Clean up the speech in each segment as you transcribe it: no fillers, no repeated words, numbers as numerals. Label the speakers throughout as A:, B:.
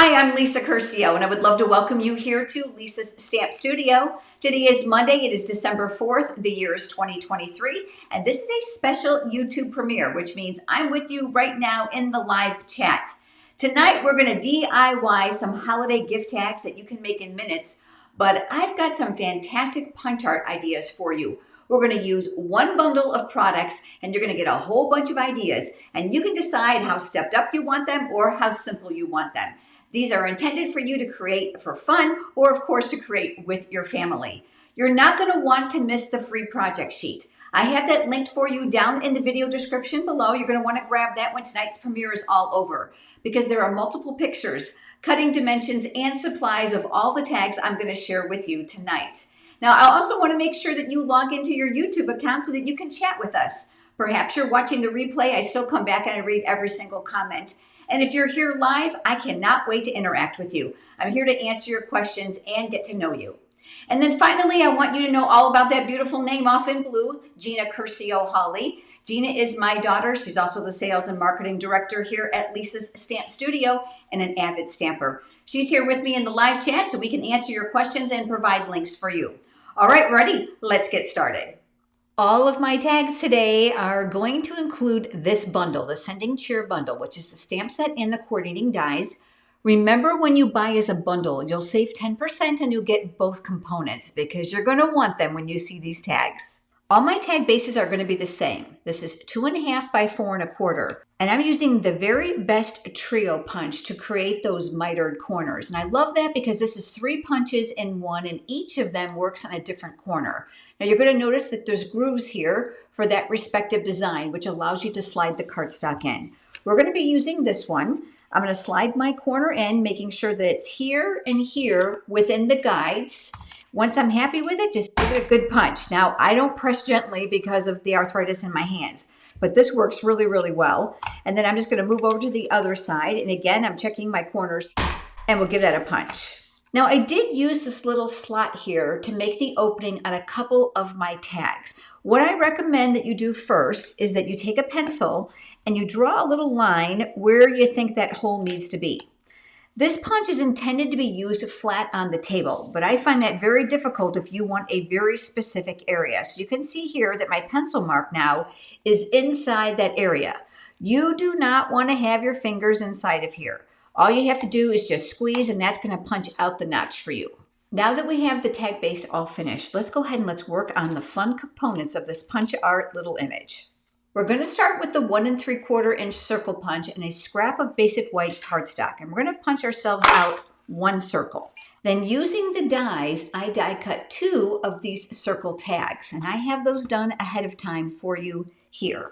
A: Hi, I'm Lisa Curcio, and I would love to welcome you here to Lisa's Stamp Studio. Today is Monday. It is December 4th. The year is 2023, and this is a special YouTube premiere, which means I'm with you right now in the live chat. Tonight, we're going to DIY some holiday gift tags that you can make in minutes, but I've got some fantastic punch art ideas for you. We're going to use one bundle of products and you're going to get a whole bunch of ideas, and you can decide how stepped up you want them or how simple you want them. These are intended for you to create for fun or, of course, to create with your family. You're not going to want to miss the free project sheet. I have that linked for you down in the video description below. You're going to want to grab that when tonight's premiere is all over, because there are multiple pictures, cutting dimensions, and supplies of all the tags I'm going to share with you tonight. Now, I also want to make sure that you log into your YouTube account so that you can chat with us. Perhaps you're watching the replay. I still come back and I read every single comment. And if you're here live, I cannot wait to interact with you. I'm here to answer your questions and get to know you. And then finally, I want you to know all about that beautiful name off in blue, Gina Curcio Hawley. Gina is my daughter. She's also the sales and marketing director here at Lisa's Stamp Studio and an avid stamper. She's here with me in the live chat so we can answer your questions and provide links for you. All right, ready? Let's get started. All of my tags today are going to include this bundle, the Sending Cheer bundle, which is the stamp set and the coordinating dies. Remember, when you buy as a bundle, you'll save 10% and you'll get both components because you're going to want them when you see these tags. All my tag bases are going to be the same. This is 2.5 by 4.25. And I'm using the very best trio punch to create those mitered corners. And I love that because this is 3 punches in one and each of them works on a different corner. Now you're going to notice that there's grooves here for that respective design, which allows you to slide the cardstock in. We're going to be using this one. I'm going to slide my corner in, making sure that it's here and here within the guides. Once I'm happy with it, just give it a good punch. Now, I don't press gently because of the arthritis in my hands, but this works really, really well. And then I'm just going to move over to the other side. And again, I'm checking my corners and we'll give that a punch. Now, I did use this little slot here to make the opening on a couple of my tags. What I recommend that you do first is that you take a pencil and you draw a little line where you think that hole needs to be. This punch is intended to be used flat on the table, but I find that very difficult if you want a very specific area. So you can see here that my pencil mark now is inside that area. You do not want to have your fingers inside of here. All you have to do is just squeeze, and that's going to punch out the notch for you. Now that we have the tag base all finished, let's go ahead and let's work on the fun components of this punch art little image. We're going to start with the 1 3/4 inch circle punch and a scrap of basic white cardstock, and we're going to punch ourselves out 1 circle. Then using the dies, I die cut 2 of these circle tags, and I have those done ahead of time for you here.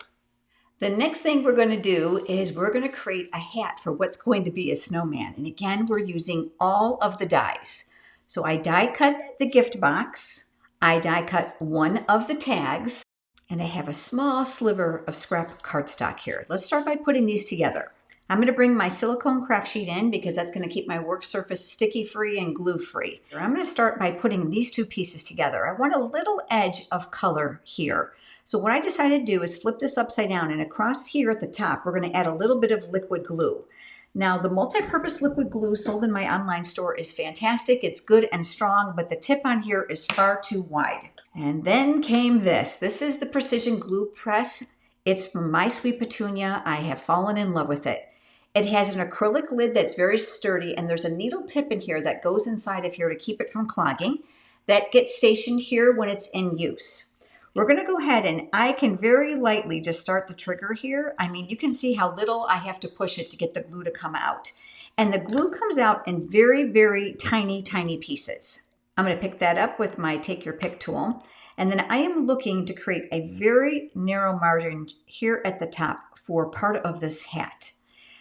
A: The next thing we're going to do is we're going to create a hat for what's going to be a snowman. And again, we're using all of the dies. So I die cut the gift box, I die cut 1 of the tags, and I have a small sliver of scrap cardstock here. Let's start by putting these together. I'm going to bring my silicone craft sheet in because that's going to keep my work surface sticky free and glue free. I'm going to start by putting these 2 pieces together. I want a little edge of color here. So what I decided to do is flip this upside down, and across here at the top, we're going to add a little bit of liquid glue. Now, the multi-purpose liquid glue sold in my online store is fantastic. It's good and strong, but the tip on here is far too wide. And then came this. This is the Precision Glue Press. It's from My Sweet Petunia. I have fallen in love with it. It has an acrylic lid that's very sturdy, and there's a needle tip in here that goes inside of here to keep it from clogging. That gets stationed here when it's in use. We're going to go ahead and I can very lightly just start the trigger here. I mean, you can see how little I have to push it to get the glue to come out. And the glue comes out in very, very tiny, tiny pieces. I'm going to pick that up with my Take Your Pick tool. And then I am looking to create a very narrow margin here at the top for part of this hat.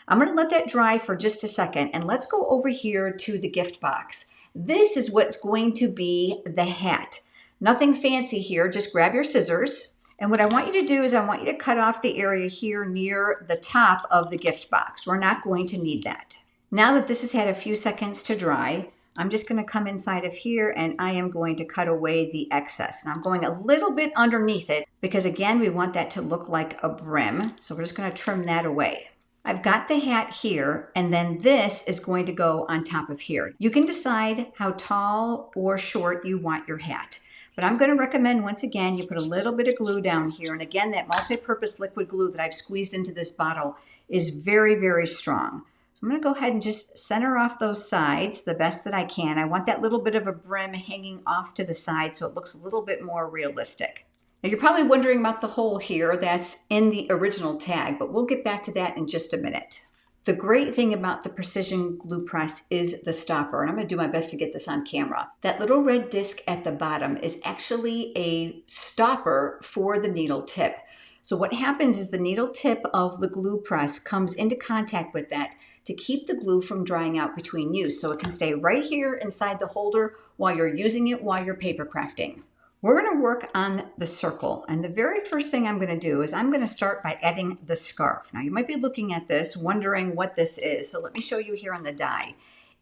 A: I'm going to let that dry for just a second, and let's go over here to the gift box. This is what's going to be the hat. Nothing fancy here, just grab your scissors. And what I want you to do is I want you to cut off the area here near the top of the gift box. We're not going to need that. Now that this has had a few seconds to dry, I'm just going to come inside of here and I am going to cut away the excess. And I'm going a little bit underneath it because again, we want that to look like a brim. So we're just going to trim that away. I've got the hat here, and then this is going to go on top of here. You can decide how tall or short you want your hat. But I'm going to recommend, once again, you put a little bit of glue down here. And again, that multi-purpose liquid glue that I've squeezed into this bottle is very, very strong. So I'm going to go ahead and just center off those sides the best that I can. I want that little bit of a brim hanging off to the side so it looks a little bit more realistic. Now you're probably wondering about the hole here that's in the original tag, but we'll get back to that in just a minute. The great thing about the precision glue press is the stopper, and I'm going to do my best to get this on camera. That little red disc at the bottom is actually a stopper for the needle tip. So what happens is the needle tip of the glue press comes into contact with that to keep the glue from drying out between use, so it can stay right here inside the holder while you're using it while you're paper crafting. We're going to work on the circle, and the very first thing I'm going to do is I'm going to start by adding the scarf. Now you might be looking at this wondering what this is, so let me show you here on the die.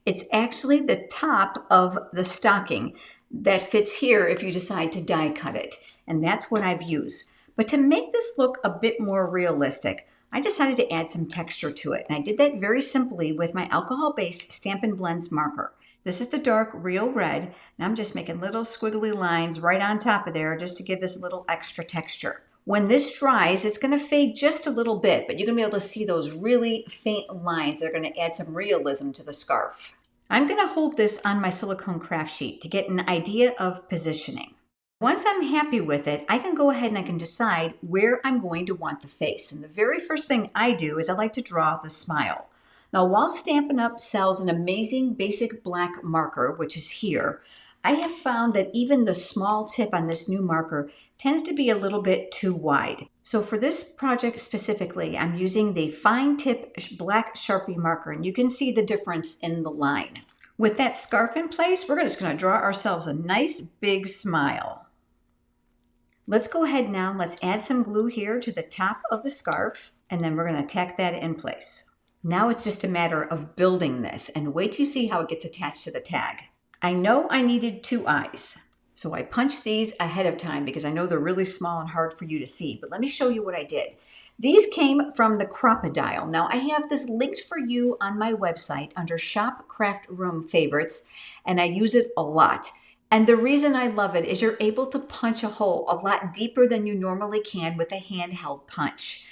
A: It's actually the top of the stocking that fits here if you decide to die cut it, and that's what I've used. But to make this look a bit more realistic, I decided to add some texture to it, and I did that very simply with my alcohol-based Stampin' Blends marker. This is the dark Real Red, and I'm just making little squiggly lines right on top of there just to give this a little extra texture. When this dries, it's going to fade just a little bit, but you're going to be able to see those really faint lines that are going to add some realism to the scarf. I'm going to hold this on my silicone craft sheet to get an idea of positioning. Once I'm happy with it, I can go ahead and I can decide where I'm going to want the face. And the very first thing I do is I like to draw the smile. Now, while Stampin' Up! Sells an amazing basic black marker, which is here, I have found that even the small tip on this new marker tends to be a little bit too wide. So for this project specifically, I'm using the fine tip black Sharpie marker, and you can see the difference in the line. With that scarf in place, we're just going to draw ourselves a nice big smile. Let's go ahead now, let's add some glue here to the top of the scarf, and then we're going to tack that in place. Now it's just a matter of building this, and wait till you see how it gets attached to the tag. I know I needed 2 eyes, so I punched these ahead of time because I know they're really small and hard for you to see, but let me show you what I did. These came from the Crop-A-Dial. Now I have this linked for you on my website under Shop Craft Room Favorites, and I use it a lot. And the reason I love it is you're able to punch a hole a lot deeper than you normally can with a handheld punch.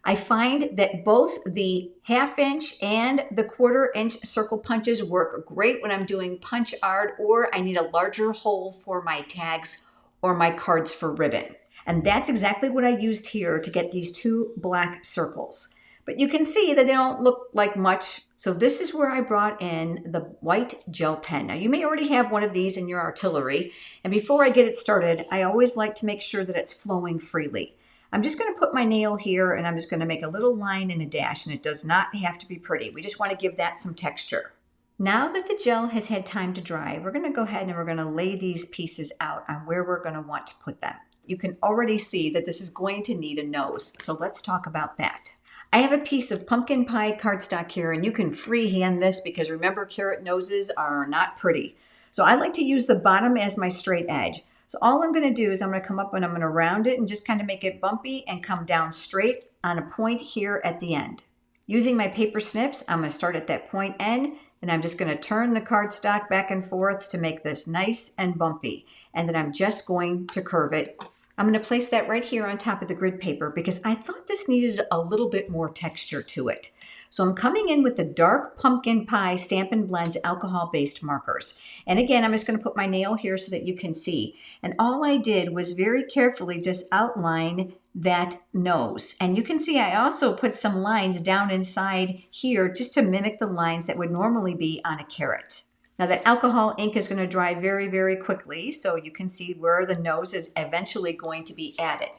A: I find that both the 1/2 inch and the 1/4 inch circle punches work great when I'm doing punch art or I need a larger hole for my tags or my cards for ribbon. And that's exactly what I used here to get these 2 black circles. But you can see that they don't look like much. So this is where I brought in the white gel pen. Now you may already have one of these in your artillery. And before I get it started, I always like to make sure that it's flowing freely. I'm just going to put my nail here and I'm just going to make a little line and a dash, and it does not have to be pretty. We just want to give that some texture. Now that the gel has had time to dry, we're going to go ahead and we're going to lay these pieces out on where we're going to want to put them. You can already see that this is going to need a nose, so let's talk about that. I have a piece of pumpkin pie cardstock here, and you can freehand this because remember, carrot noses are not pretty. So I like to use the bottom as my straight edge. So all I'm going to do is I'm going to come up and I'm going to round it and just kind of make it bumpy and come down straight on a point here at the end. Using my paper snips, I'm going to start at that point end, and I'm just going to turn the cardstock back and forth to make this nice and bumpy. And then I'm just going to curve it. I'm going to place that right here on top of the grid paper because I thought this needed a little bit more texture to it. So I'm coming in with the dark pumpkin pie Stampin' Blends alcohol-based markers. And again, I'm just going to put my nail here so that you can see. And all I did was very carefully just outline that nose. And you can see I also put some lines down inside here just to mimic the lines that would normally be on a carrot. Now that alcohol ink is going to dry very, very quickly, so you can see where the nose is eventually going to be added.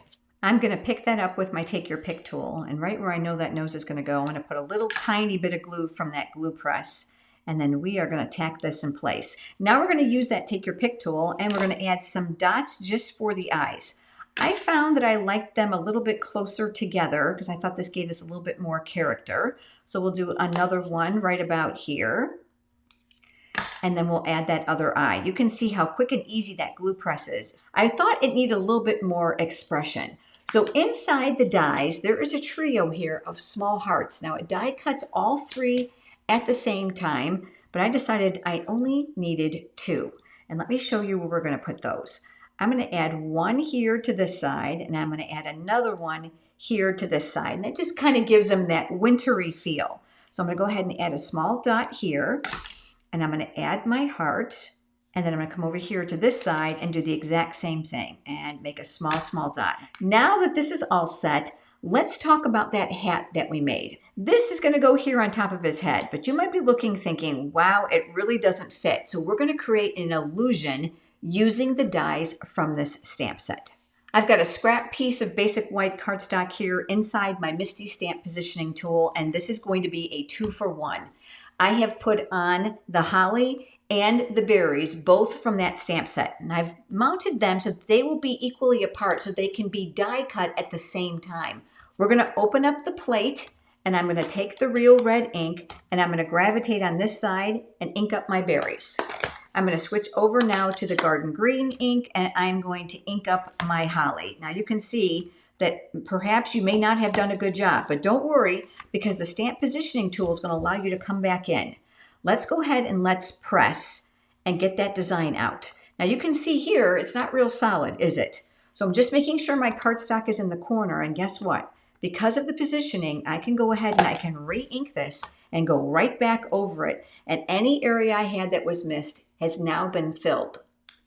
A: I'm going to pick that up with my Take Your Pick tool, and right where I know that nose is going to go, I'm going to put a little tiny bit of glue from that glue press, and then we are going to tack this in place. Now we're going to use that Take Your Pick tool, and we're going to add some dots just for the eyes. I found that I liked them a little bit closer together because I thought this gave us a little bit more character. So we'll do another one right about here. And then we'll add that other eye. You can see how quick and easy that glue press is. I thought it needed a little bit more expression. So inside the dies, there is a trio here of small hearts. Now it die cuts all three at the same time, but I decided I only needed two. And let me show you where we're going to put those. I'm going to add one here to this side, and I'm going to add another one here to this side. And it just kind of gives them that wintry feel. So I'm going to go ahead and add a small dot here, and I'm going to add my heart. And then I'm going to come over here to this side and do the exact same thing and make a small dot. Now that this is all set, let's talk about that hat that we made. This is going to go here on top of his head, but you might be looking thinking, wow, it really doesn't fit. So we're going to create an illusion using the dies from this stamp set. I've got a scrap piece of basic white cardstock here inside my Misty Stamp Positioning Tool, and this is going to be a 2-for-1. I have put on the holly and the berries, both from that stamp set. And I've mounted them so they will be equally apart so they can be die cut at the same time. We're gonna open up the plate, and I'm gonna take the real red ink, and I'm gonna gravitate on this side and ink up my berries. I'm gonna switch over now to the garden green ink, and I'm going to ink up my holly. Now you can see that perhaps you may not have done a good job, but don't worry, because the stamp positioning tool is gonna allow you to come back in. Let's go ahead and let's press and get that design out. Now you can see here, it's not real solid, is it? So I'm just making sure my cardstock is in the corner, and guess what? Because of the positioning, I can go ahead and I can re-ink this and go right back over it, and any area I had that was missed has now been filled.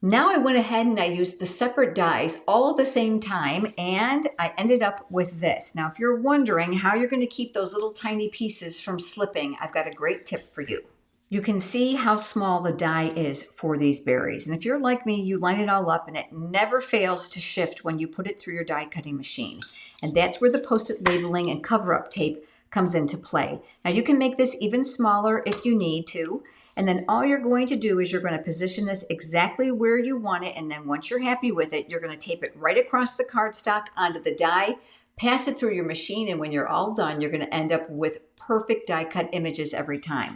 A: Now I went ahead and I used the separate dies all at the same time, and I ended up with this. Now if you're wondering how you're going to keep those little tiny pieces from slipping, I've got a great tip for you. You can see how small the die is for these berries. And if you're like me, you line it all up and it never fails to shift when you put it through your die cutting machine. And that's where the Post-it labeling and cover-up tape comes into play. Now you can make this even smaller if you need to. And then all you're going to do is you're going to position this exactly where you want it. And then once you're happy with it, you're going to tape it right across the cardstock onto the die, pass it through your machine. And when you're all done, you're going to end up with perfect die cut images every time.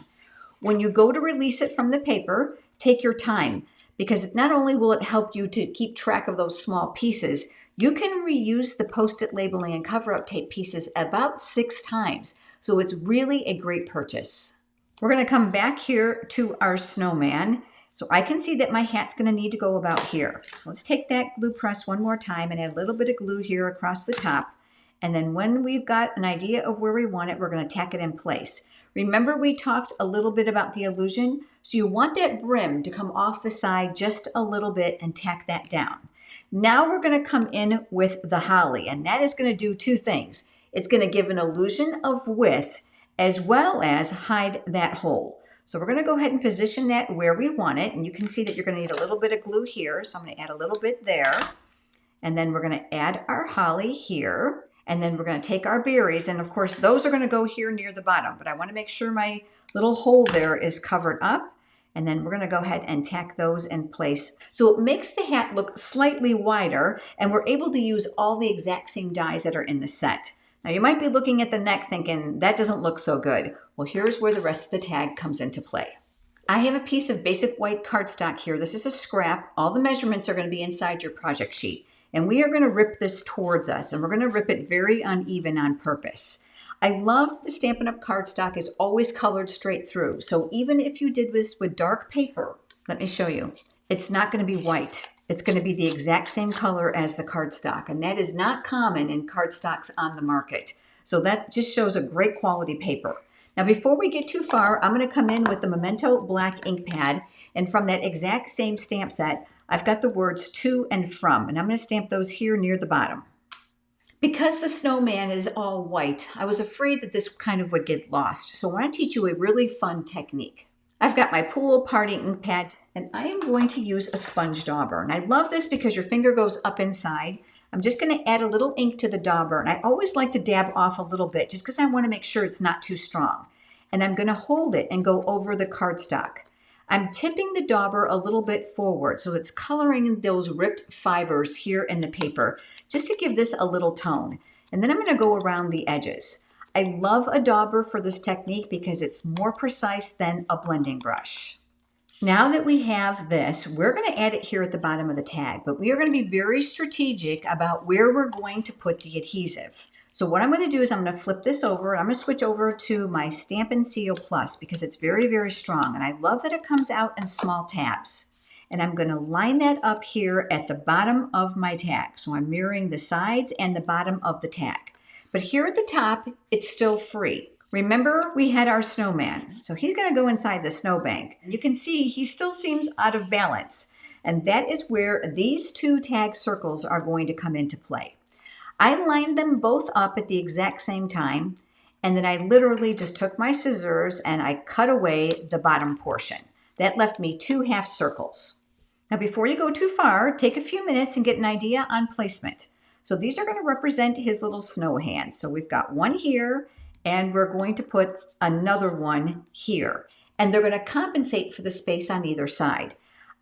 A: When you go to release it from the paper, take your time, because not only will it help you to keep track of those small pieces, you can reuse the Post-it labeling and cover-up tape pieces about 6 times. So it's really a great purchase. We're going to come back here to our snowman. So I can see that my hat's going to need to go about here. So let's take that glue press one more time and add a little bit of glue here across the top. And then when we've got an idea of where we want it, we're going to tack it in place. Remember we talked a little bit about the illusion? So you want that brim to come off the side just a little bit and tack that down. Now we're going to come in with the holly, and that is going to do 2 things. It's going to give an illusion of width as well as hide that hole. So we're going to go ahead and position that where we want it, and you can see that you're going to need a little bit of glue here. So I'm going to add a little bit there, and then we're going to add our holly here. And then we're going to take our berries, and of course those are going to go here near the bottom, but I want to make sure my little hole there is covered up. And then we're going to go ahead and tack those in place. So it makes the hat look slightly wider, and we're able to use all the exact same dies that are in the set. Now you might be looking at the neck thinking, that doesn't look so good. Well, here's where the rest of the tag comes into play. I have a piece of basic white cardstock here. This is a scrap. All the measurements are going to be inside your project sheet. And we are going to rip this towards us, and we're going to rip it very uneven on purpose. I love the Stampin' Up! Cardstock is always colored straight through. So even if you did this with dark paper, let me show you, it's not going to be white. It's going to be the exact same color as the cardstock, and that is not common in cardstocks on the market. So that just shows a great quality paper. Now before we get too far, I'm going to come in with the Memento Black ink pad, and from that exact same stamp set, I've got the words to and from, and I'm going to stamp those here near the bottom. Because the snowman is all white, I was afraid that this kind of would get lost. So I want to teach you a really fun technique. I've got my pool party ink pad, and I am going to use a sponge dauber. And I love this because your finger goes up inside. I'm just going to add a little ink to the dauber, and I always like to dab off a little bit just because I want to make sure it's not too strong. And I'm going to hold it and go over the cardstock. I'm tipping the dauber a little bit forward so it's coloring those ripped fibers here in the paper, just to give this a little tone. And then I'm going to go around the edges. I love a dauber for this technique because it's more precise than a blending brush. Now that we have this, we're going to add it here at the bottom of the tag, but we are going to be very strategic about where we're going to put the adhesive. So what I'm going to do is I'm going to flip this over. I'm going to switch over to my Stampin' Seal Plus because it's very, very strong. And I love that it comes out in small tabs. And I'm going to line that up here at the bottom of my tag. So I'm mirroring the sides and the bottom of the tag. But here at the top, it's still free. Remember, we had our snowman. So he's going to go inside the snowbank. You can see he still seems out of balance. And that is where these two tag circles are going to come into play. I lined them both up at the exact same time, and then I literally just took my scissors and I cut away the bottom portion. That left me 2 half circles. Now before you go too far, take a few minutes and get an idea on placement. So these are going to represent his little snow hands. So we've got one here, and we're going to put another one here. And they're going to compensate for the space on either side.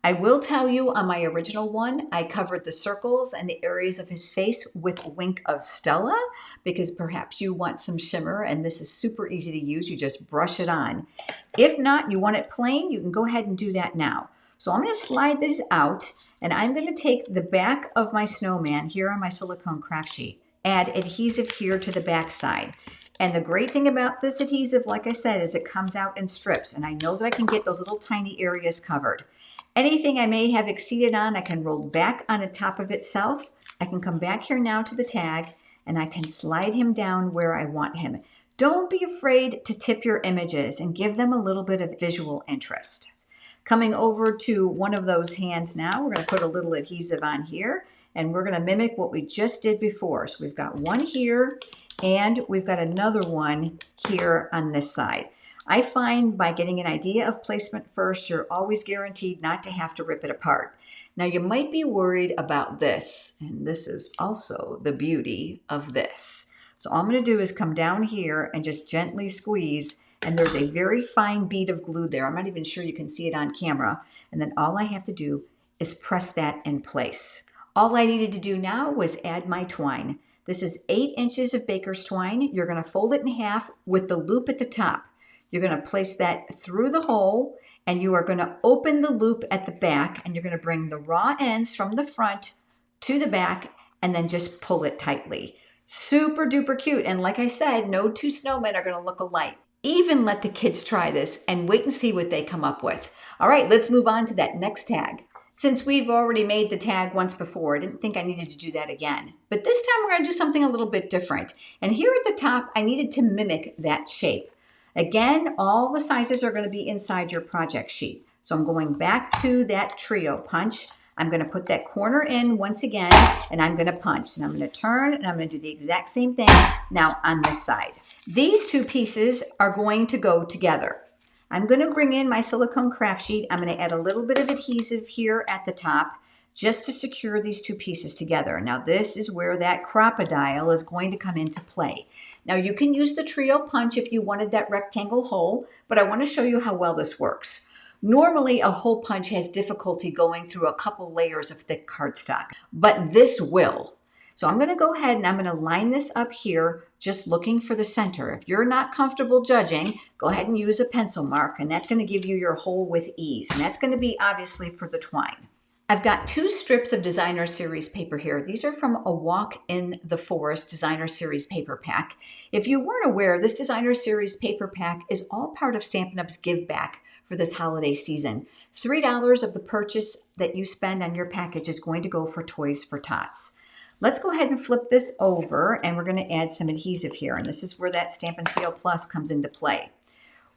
A: I will tell you on my original one, I covered the circles and the areas of his face with Wink of Stella because perhaps you want some shimmer, and this is super easy to use. You just brush it on. If not, you want it plain, you can go ahead and do that now. So I'm going to slide this out, and I'm going to take the back of my snowman here on my silicone craft sheet, add adhesive here to the back side. And the great thing about this adhesive, like I said, is it comes out in strips, and I know that I can get those little tiny areas covered. Anything I may have exceeded on, I can roll back on the top of itself. I can come back here now to the tag, and I can slide him down where I want him. Don't be afraid to tip your images and give them a little bit of visual interest. Coming over to one of those hands now, we're going to put a little adhesive on here, and we're going to mimic what we just did before. So we've got one here, and we've got another one here on this side. I find by getting an idea of placement first, you're always guaranteed not to have to rip it apart. Now you might be worried about this, and this is also the beauty of this. So all I'm going to do is come down here and just gently squeeze, and there's a very fine bead of glue there. I'm not even sure you can see it on camera. And then all I have to do is press that in place. All I needed to do now was add my twine. This is 8 inches of baker's twine. You're going to fold it in half with the loop at the top. You're going to place that through the hole, and you are going to open the loop at the back, and you're going to bring the raw ends from the front to the back and then just pull it tightly. Super duper cute. And like I said, no 2 snowmen are going to look alike. Even let the kids try this and wait and see what they come up with. All right, let's move on to that next tag. Since we've already made the tag once before, I didn't think I needed to do that again. But this time we're going to do something a little bit different. And here at the top, I needed to mimic that shape. Again, all the sizes are going to be inside your project sheet. So I'm going back to that trio punch. I'm going to put that corner in once again, and I'm going to punch. And I'm going to turn, and I'm going to do the exact same thing now on this side. These 2 pieces are going to go together. I'm going to bring in my silicone craft sheet. I'm going to add a little bit of adhesive here at the top just to secure these 2 pieces together. Now this is where that crocodile is going to come into play. Now you can use the trio punch if you wanted that rectangle hole, but I want to show you how well this works. Normally a hole punch has difficulty going through a couple layers of thick cardstock, but this will. So I'm going to go ahead and I'm going to line this up here, just looking for the center. If you're not comfortable judging, go ahead and use a pencil mark, and that's going to give you your hole with ease. And that's going to be obviously for the twine. I've got 2 strips of Designer Series paper here. These are from A Walk in the Forest Designer Series paper pack. If you weren't aware, this Designer Series paper pack is all part of Stampin' Up's Give Back for this holiday season. $3 of the purchase that you spend on your package is going to go for Toys for Tots. Let's go ahead and flip this over, and we're going to add some adhesive here. And this is where that Stampin' Seal Plus comes into play.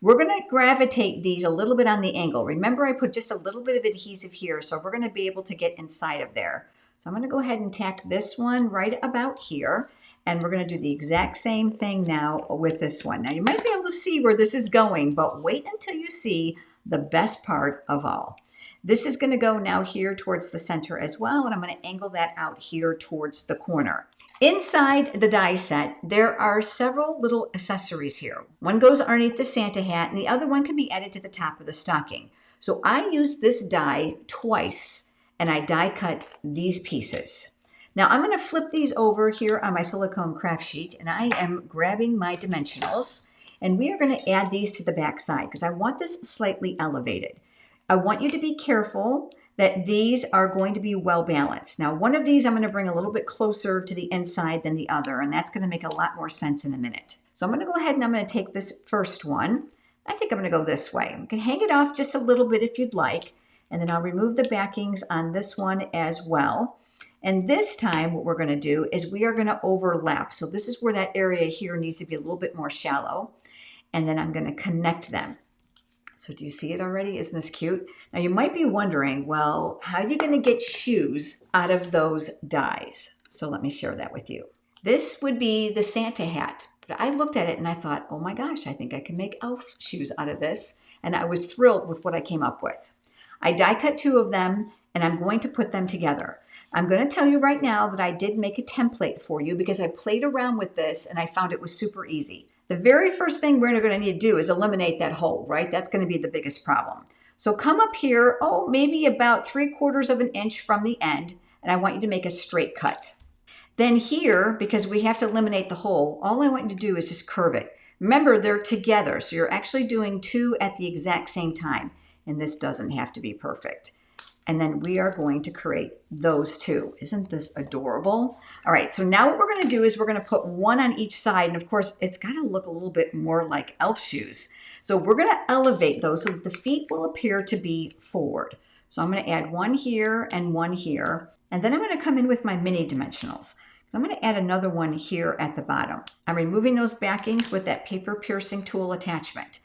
A: We're going to gravitate these a little bit on the angle. Remember, I put just a little bit of adhesive here, so we're going to be able to get inside of there. So I'm going to go ahead and tack this one right about here, and we're going to do the exact same thing now with this one. Now, you might be able to see where this is going, but wait until you see the best part of all. This is going to go now here towards the center as well, and I'm going to angle that out here towards the corner. Inside the die set, there are several little accessories here. One goes underneath the Santa hat, and the other one can be added to the top of the stocking. So I used this die twice, and I die cut these pieces. Now I'm going to flip these over here on my silicone craft sheet, and I am grabbing my dimensionals, and we are going to add these to the back side because I want this slightly elevated. I want you to be careful that these are going to be well balanced. Now, one of these I'm going to bring a little bit closer to the inside than the other, and that's going to make a lot more sense in a minute. So I'm going to go ahead and I'm going to take this first one. I think I'm going to go this way. You can hang it off just a little bit if you'd like, and then I'll remove the backings on this one as well. And this time what we're going to do is we are going to overlap. So this is where that area here needs to be a little bit more shallow, and then I'm going to connect them. So do you see it already? Isn't this cute? Now you might be wondering, well, how are you going to get shoes out of those dies? So let me share that with you. This would be the Santa hat. But I looked at it and I thought, oh my gosh, I think I can make elf shoes out of this. And I was thrilled with what I came up with. I die cut 2 of them and I'm going to put them together. I'm going to tell you right now that I did make a template for you because I played around with this and I found it was super easy. The very first thing we're going to need to do is eliminate that hole, right? That's going to be the biggest problem. So come up here, maybe about 3/4 of an inch from the end, and I want you to make a straight cut. Then here, because we have to eliminate the hole, all I want you to do is just curve it. Remember, they're together, so you're actually doing 2 at the exact same time, and this doesn't have to be perfect. And then we are going to create those 2. Isn't this adorable? All right, so now what we're going to do is we're going to put 1 on each side. And of course, it's got to look a little bit more like elf shoes. So we're going to elevate those so that the feet will appear to be forward. So I'm going to add 1 here and 1 here. And then I'm going to come in with my mini dimensionals. So I'm going to add another one here at the bottom. I'm removing those backings with that paper piercing tool attachment.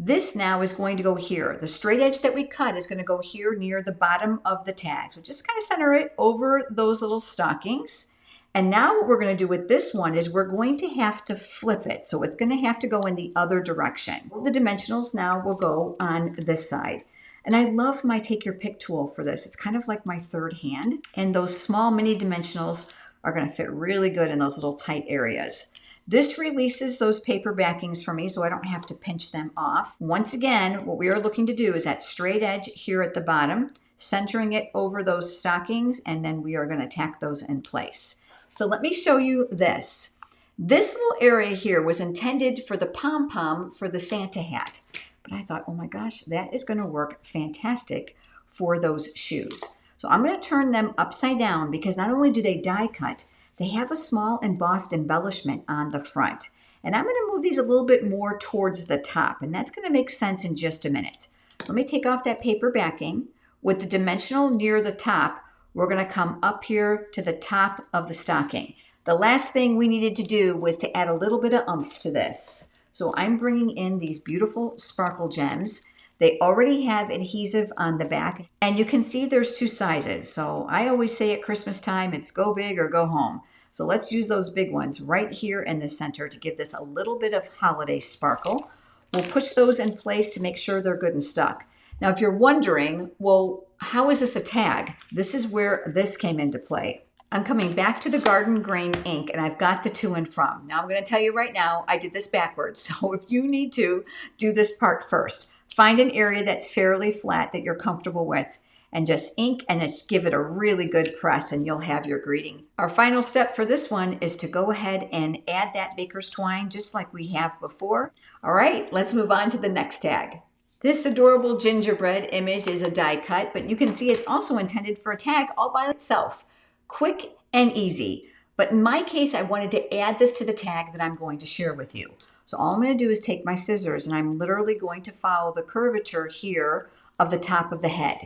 A: This now is going to go here. The straight edge that we cut is going to go here near the bottom of the tag. So just kind of center it over those little stockings. And now what we're going to do with this one is we're going to have to flip it. So it's going to have to go in the other direction. The dimensionals now will go on this side. And I love my take your pick tool for this. It's kind of like my third hand. And those small mini dimensionals are going to fit really good in those little tight areas. This releases those paper backings for me so I don't have to pinch them off. Once again, what we are looking to do is that straight edge here at the bottom, centering it over those stockings, and then we are going to tack those in place. So let me show you this. This little area here was intended for the pom-pom for the Santa hat. But I thought, oh my gosh, that is going to work fantastic for those shoes. So I'm going to turn them upside down because not only do they die cut, they have a small embossed embellishment on the front. And I'm going to move these a little bit more towards the top, and that's going to make sense in just a minute. So let me take off that paper backing. With the dimensional near the top, we're going to come up here to the top of the stocking. The last thing we needed to do was to add a little bit of oomph to this. So I'm bringing in these beautiful sparkle gems. They already have adhesive on the back, and you can see there's 2 sizes. So I always say at Christmas time, it's go big or go home. So let's use those big ones right here in the center to give this a little bit of holiday sparkle. We'll push those in place to make sure they're good and stuck. Now, if you're wondering, well, how is this a tag? This is where this came into play. I'm coming back to the garden grain ink, and I've got the to and from. Now I'm going to tell you right now, I did this backwards. So if you need to, do this part first. Find an area that's fairly flat that you're comfortable with and just ink and just give it a really good press and you'll have your greeting. Our final step for this one is to go ahead and add that baker's twine just like we have before. All right, let's move on to the next tag. This adorable gingerbread image is a die cut, but you can see it's also intended for a tag all by itself. Quick and easy. But in my case, I wanted to add this to the tag that I'm going to share with you. So all I'm going to do is take my scissors and I'm literally going to follow the curvature here of the top of the head.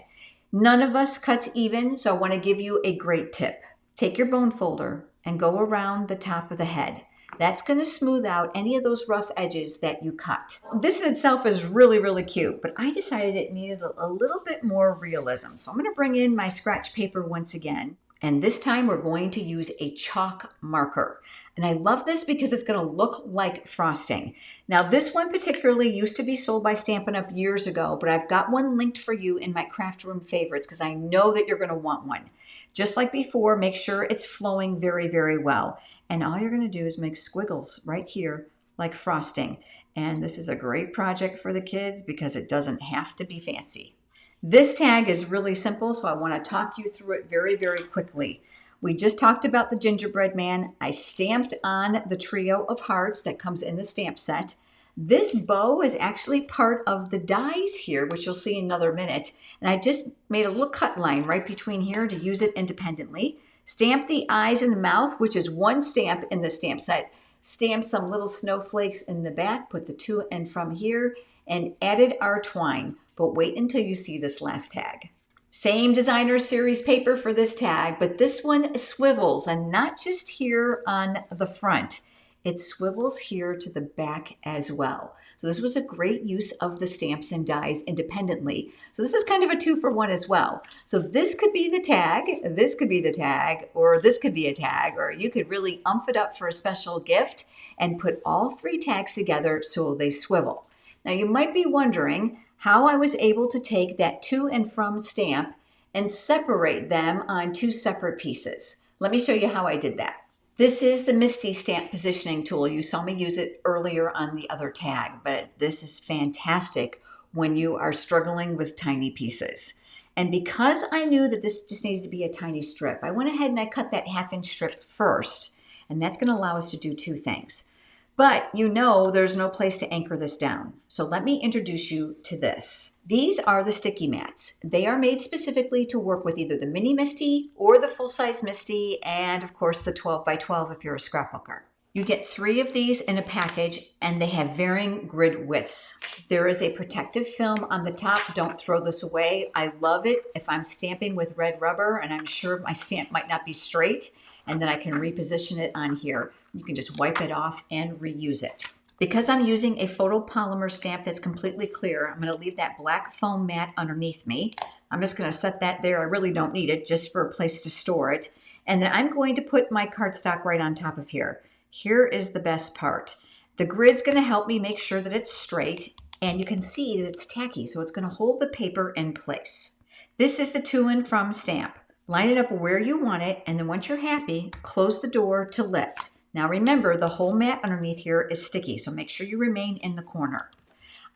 A: None of us cuts even, so I want to give you a great tip. Take your bone folder and go around the top of the head. That's going to smooth out any of those rough edges that you cut. This in itself is really, really cute, but I decided it needed a little bit more realism. So I'm going to bring in my scratch paper once again. And this time we're going to use a chalk marker. And I love this because it's going to look like frosting. Now this one particularly used to be sold by Stampin' Up! Years ago, but I've got one linked for you in my craft room favorites because I know that you're going to want one. Just like before, make sure it's flowing very, very well. And all you're going to do is make squiggles right here like frosting. And this is a great project for the kids because it doesn't have to be fancy. This tag is really simple, so I want to talk you through it very, very quickly. We just talked about the gingerbread man. I stamped on the trio of hearts that comes in the stamp set. This bow is actually part of the dies here, which you'll see in another minute. And I just made a little cut line right between here to use it independently. Stamp the eyes and the mouth, which is one stamp in the stamp set. Stamp some little snowflakes in the back, put the to and from here, and added our twine. But wait until you see this last tag. Same designer series paper for this tag, but this one swivels, and not just here on the front. It swivels here to the back as well. So this was a great use of the stamps and dies independently. So this is kind of a 2-for-1 as well. So this could be the tag, this could be the tag, or this could be a tag, or you could really umph it up for a special gift and put all 3 tags together so they swivel. Now you might be wondering how I was able to take that to and from stamp and separate them on 2 separate pieces. Let me show you how I did that. This is the Misty stamp positioning tool. You saw me use it earlier on the other tag, but this is fantastic when you are struggling with tiny pieces. And because I knew that this just needed to be a tiny strip, I went ahead and I cut that 1/2-inch strip first, and that's going to allow us to do 2 things. But you know there's no place to anchor this down. So let me introduce you to this. These are the sticky mats. They are made specifically to work with either the mini Misty or the full-size Misty, and of course the 12x12 if you're a scrapbooker. You get 3 of these in a package, and they have varying grid widths. There is a protective film on the top. Don't throw this away. I love it if I'm stamping with red rubber and I'm sure my stamp might not be straight, and then I can reposition it on here. You can just wipe it off and reuse it. Because I'm using a photopolymer stamp that's completely clear, I'm going to leave that black foam mat underneath me. I'm just going to set that there. I really don't need it, just for a place to store it. And then I'm going to put my cardstock right on top of here. Here is the best part. The grid's going to help me make sure that it's straight, and you can see that it's tacky, so it's going to hold the paper in place. This is the to and from stamp. Line it up where you want it, and then once you're happy, close the door to lift. Now remember, the whole mat underneath here is sticky, so make sure you remain in the corner.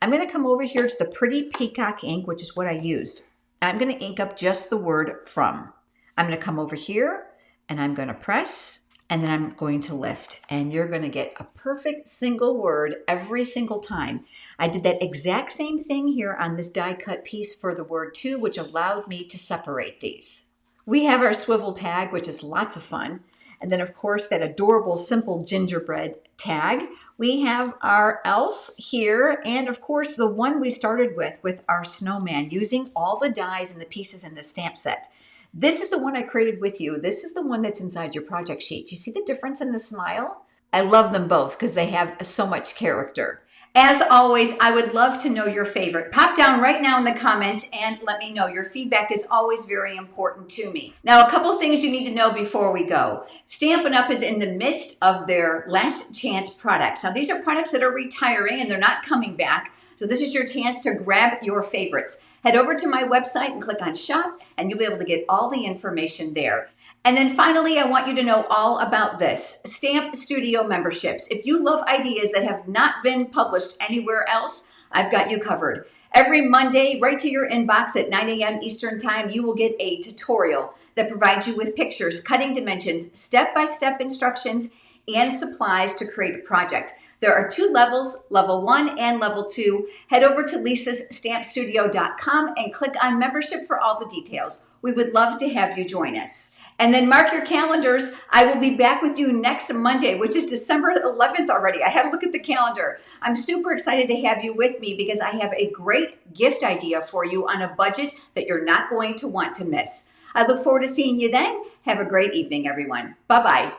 A: I'm going to come over here to the Pretty Peacock ink, which is what I used. I'm going to ink up just the word from. I'm going to come over here, and I'm going to press, and then I'm going to lift. And you're going to get a perfect single word every single time. I did that exact same thing here on this die cut piece for the word to, which allowed me to separate these. We have our swivel tag, which is lots of fun. And then, of course, that adorable, simple gingerbread tag. We have our elf here, and of course, the one we started with our snowman, using all the dies and the pieces in the stamp set. This is the one I created with you. This is the one that's inside your project sheet. You see the difference in the smile? I love them both because they have so much character. As always, I would love to know your favorite. Pop down right now in the comments and let me know. Your feedback is always very important to me. Now, a couple things you need to know before we go. Stampin' Up! Is in the midst of their last chance products. Now, these are products that are retiring and they're not coming back. So this is your chance to grab your favorites. Head over to my website and click on Shop, and you'll be able to get all the information there. And then finally, I want you to know all about this, Stamp Studio memberships. If you love ideas that have not been published anywhere else, I've got you covered. Every Monday, right to your inbox at 9 a.m. Eastern Time, you will get a tutorial that provides you with pictures, cutting dimensions, step-by-step instructions, and supplies to create a project. There are 2 levels, level 1 and level 2. Head over to lisasstampstudio.com and click on membership for all the details. We would love to have you join us. And then mark your calendars. I will be back with you next Monday, which is December 11th already. I had to look at the calendar. I'm super excited to have you with me because I have a great gift idea for you on a budget that you're not going to want to miss. I look forward to seeing you then. Have a great evening, everyone. Bye-bye.